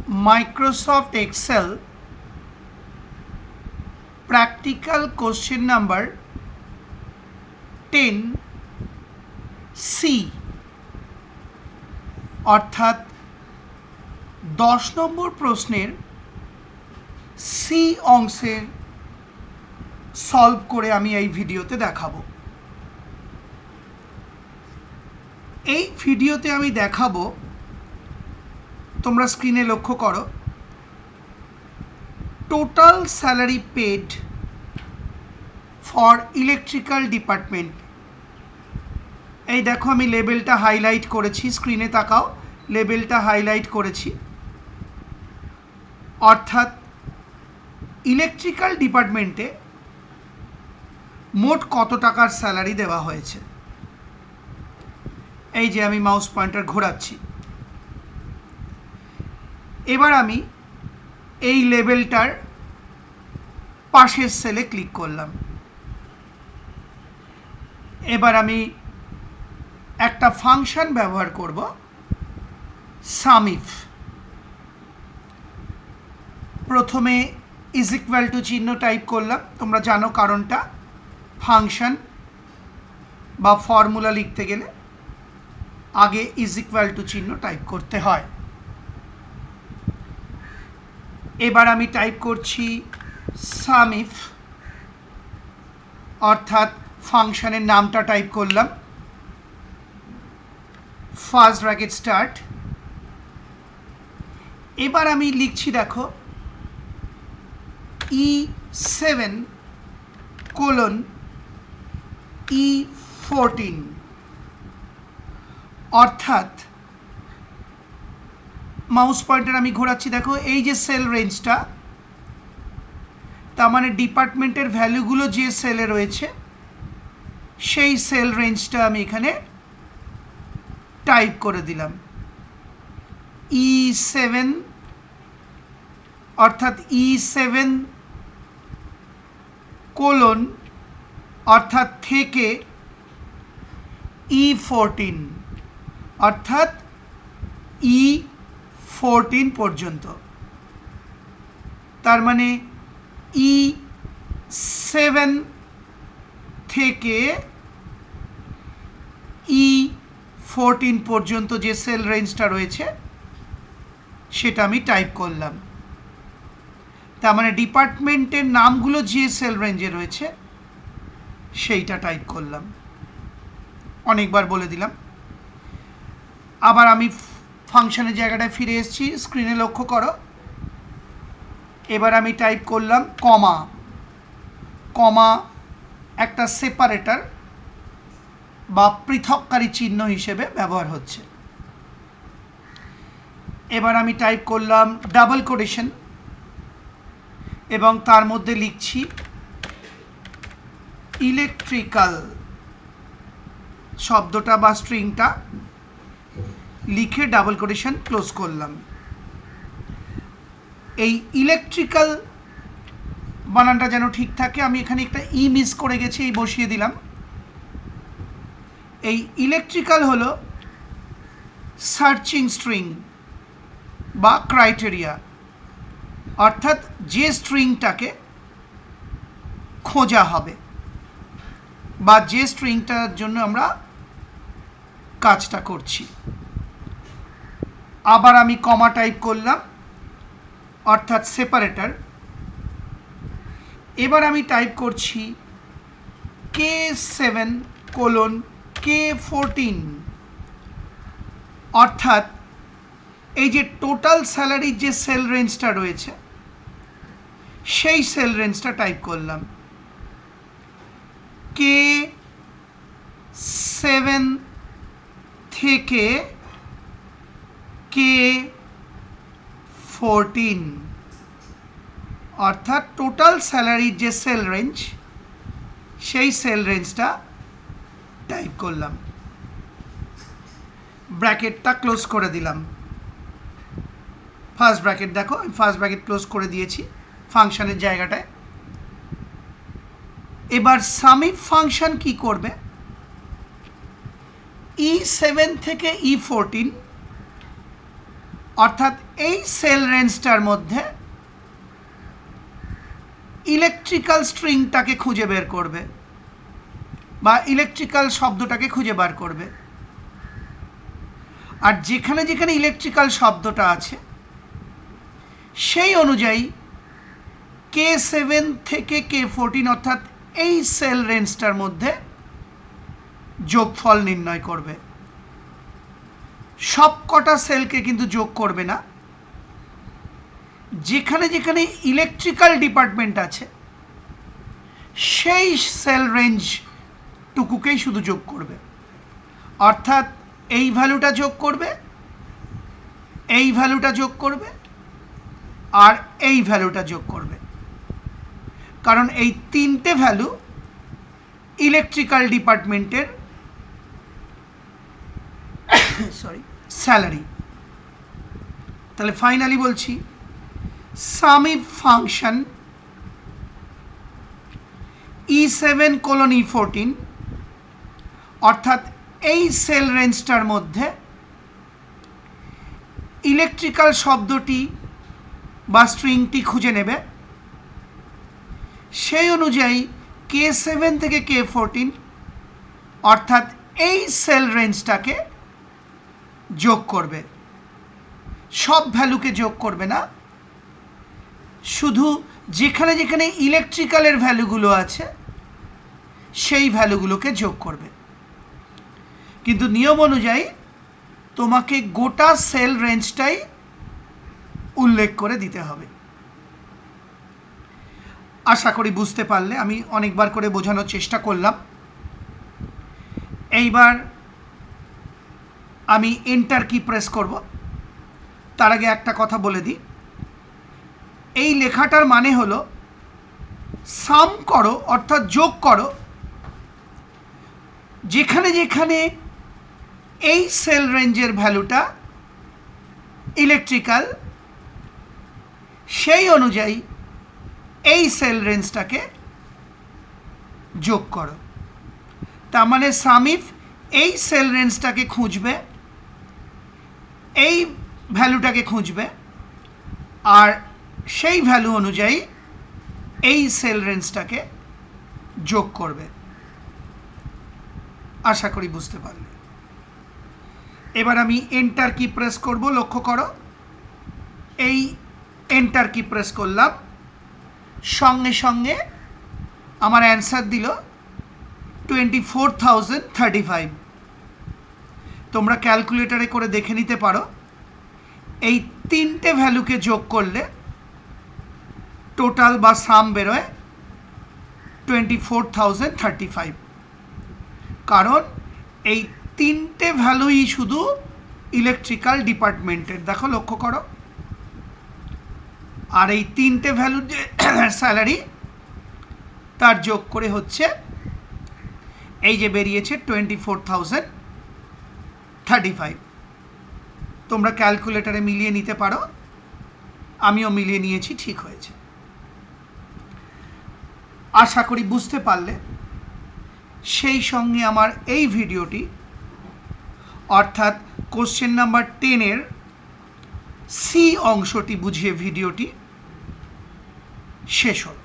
Microsoft Excel practical question number 10C অর্থাৎ 10 নম্বর প্রশ্নের C অংশের সলভ করে আমি এই ভিডিওতে দেখাবো। এই ভিডিওতে আমি দেখাবো, তোমরা স্ক্রিনে লক্ষ্য করো, total salary paid for electrical department. এই দেখো আমি লেবেলটা হাইলাইট করেছি, স্ক্রিনে তাকাও, লেবেলটা হাইলাইট করেছি। অর্থাৎ ইলেকট্রিক্যাল ডিপার্টমেন্টে মোট কত টাকার স্যালারি দেওয়া হয়েছে। এই যে আমি মাউস পয়েন্টার ঘোরাচ্ছি। এবার আমি এই লেবেলটার পাশের সেলে ক্লিক করলাম। এবার আমি একটা ফাংশন ব্যবহার করব, সামইফ। প্রথমে ইজ ইকুয়াল টু চিহ্ন টাইপ করলাম, তোমরা জানো কারণটা। ফাংশন বা ফর্মুলা লিখতে গেলে আগে ইজ ইকুয়াল টু চিহ্ন টাইপ করতে হয়। এবার আমি টাইপ করছি সামইফ, অর্থাৎ ফাংশনের নামটা টাইপ করলাম, ফার্স্ট ব্র্যাকেট স্টার্ট। এবার আমি লিখছি, দেখো, E7 কোলন E14, অর্থাৎ মাউস পয়েন্টার আমি ঘোরাচ্ছি, দেখো এই যে সেল রেঞ্জটা, তার মানে ডিপার্টমেন্টের ভ্যালুগুলো যে সেলে রয়েছে সেই সেল রেঞ্জটা আমি এখানে টাইপ করে দিলাম। E7 অর্থাৎ E7 কোলন অর্থাৎ থেকে E14 অর্থাৎ E14 পর্যন্ত। তার মানে E7 থেকে E14 পর্যন্ত যে সেল রেঞ্জটা রয়েছে সেটা আমি টাইপ করলাম। তার মানে ডিপার্টমেন্টের নামগুলো যে সেল রেঞ্জে রয়েছে সেইটা টাইপ করলাম। অনেকবার বলে দিলাম। আবার আমি ফাংশনের জায়গাটায় ফিরে এসেছি, স্ক্রিনে লক্ষ্য করো। এবার আমি টাইপ করলাম কমা, কমা একটা সেপারেটর বা পৃথককারী চিহ্ন হিসেবে ব্যবহার হচ্ছে। এবার আমি টাইপ করলাম ডাবল কোটেশন এবং তার মধ্যে লিখছি ইলেকট্রিক্যাল শব্দটা বা স্ট্রিংটা লিখে ডাবল কোটেশন ক্লোজ করলাম। এই ইলেকট্রিক্যাল বানানটা যেন ঠিক থাকে, আমি এখানে একটা ই মিস করে গেছি, এই বসিয়ে দিলাম। এই ইলেকট্রিক্যাল হলো সার্চিং স্ট্রিং বা ক্রাইটেরিয়া, অর্থাৎ যে স্ট্রিংটাকে খোঁজা হবে বা যে স্ট্রিংটার জন্য আমরা কাজটা করছি। আবার আমি কমা টাইপ করলাম, অর্থাৎ সেপারেটর। এবার আমি টাইপ করছি K7 কোলন K14, অর্থাৎ এই যে টোটাল স্যালারির যে সেল রেঞ্জটা রয়েছে সেই সেল রেঞ্জটা টাইপ করলাম। K7 থেকে K14, অর্থাৎ টোটাল স্যালারির যে সেল রেঞ্জ সেই সেল রেঞ্জটা টাইপ করলাম। ব্র্যাকেটটা ক্লোজ করে দিলাম। ফার্স্ট ব্র্যাকেট দেখো, আমি ফার্স্ট ব্র্যাকেট ক্লোজ করে দিয়েছি ফাংশনের জায়গাটায়। এবার সামইফ ফাংশন কি করবে, E7 থেকে E14 অর্থাৎ এই সেল রেঞ্জটার মধ্যে ইলেকট্রিক্যাল স্ট্রিংটাকে খুঁজে বের করবে বা ইলেকট্রিক্যাল শব্দটাকে খুঁজে বার করবে। আর যেখানে যেখানে ইলেকট্রিক্যাল শব্দটা আছে সেই অনুযায়ী K7 থেকে K14 অর্থাৎ এই সেল রেঞ্জটার মধ্যে যোগফল নির্ণয় করবে। সব কটা সেলকে কিন্তু যোগ করবে না, যেখানে যেখানে ইলেকট্রিক্যাল ডিপার্টমেন্ট আছে সেই সেল রেঞ্জ টুকুকেই শুধু যোগ করবে। অর্থাৎ এই ভ্যালুটা যোগ করবে, এই ভ্যালুটা যোগ করবে আর এই ভ্যালুটা যোগ করবে, কারণ এই তিনটে ভ্যালু ইলেকট্রিক্যাল ডিপার্টমেন্টের স্যালারি। তাহলে ফাইনালি বলছি, সামিফ ফাংশন E7:E14 অর্থাৎ এই সেল রেঞ্জটার মধ্যে ইলেকট্রিক্যাল শব্দটি বা স্ট্রিংটি খুঁজে নেবে, সেই অনুযায়ী K7 থেকে K14 অর্থাৎ এই সেল রেঞ্জটাকে যোগ করবে। সব ভ্যালুকে যোগ করবে না, শুধু যেখানে যেখানে ইলেকট্রিক্যালের ভ্যালুগুলো আছে সেই ভ্যালুগুলোকে যোগ করবে। কিন্তু নিয়ম অনুযায়ী তোমাকে গোটা সেল রেঞ্জটাই উল্লেখ করে দিতে হবে। আশা করি বুঝতে পারলে, আমি অনেকবার করে বোঝানোর চেষ্টা করলাম। এইবার আমি এন্টার কি প্রেস করব। তার আগে একটা কথা বলে দিই, এই লেখাটার মানে হলো সাম করো অর্থাৎ যোগ করো, যেখানে যেখানে এই সেল রেঞ্জের ভ্যালুটা ইলেকট্রিক্যাল সেই অনুযায়ী এই সেল রেঞ্জটাকে যোগ করো। তার মানে সামিফ এই সেল রেঞ্জটাকে খুঁজবে, এই ভ্যালুটাকে খুঁজবে আর সেই ভ্যালু অনুযায়ী এই সেল রেঞ্জটাকে যোগ করবে। আশা করি বুঝতে পারলে। এবার আমি এন্টার কি প্রেস করব। লক্ষ্য করো, এই এন্টার কি প্রেস করলাম, সঙ্গে সঙ্গে আমার অ্যান্সার দিল 24,035। তোমরা ক্যালকুলেটারে করে দেখে নিতে পারো, এই তিনটে ভ্যালুকে যোগ করলে টোটাল বা সাম বেরোয় 24,035। কারণ এই তিনটে ভ্যালুই শুধু ইলেকট্রিক্যাল ডিপার্টমেন্টের। দেখো, লক্ষ্য করো, আর এই তিনটে ভ্যালুর যে স্যালারি তার যোগ করে হচ্ছে এই যে বেরিয়েছে 24,035। তোমরা ক্যালকুলেটারে মিলিয়ে নিতে পারো, আমিও মিলিয়ে নিয়েছি, ঠিক হয়েছে। আশা করি বুঝতে পারলে। সেই সঙ্গে আমার এই ভিডিওটি অর্থাৎ কোশ্চেন নাম্বার 10-এর সি অংশটি বুঝিয়ে ভিডিওটি শেষ হল।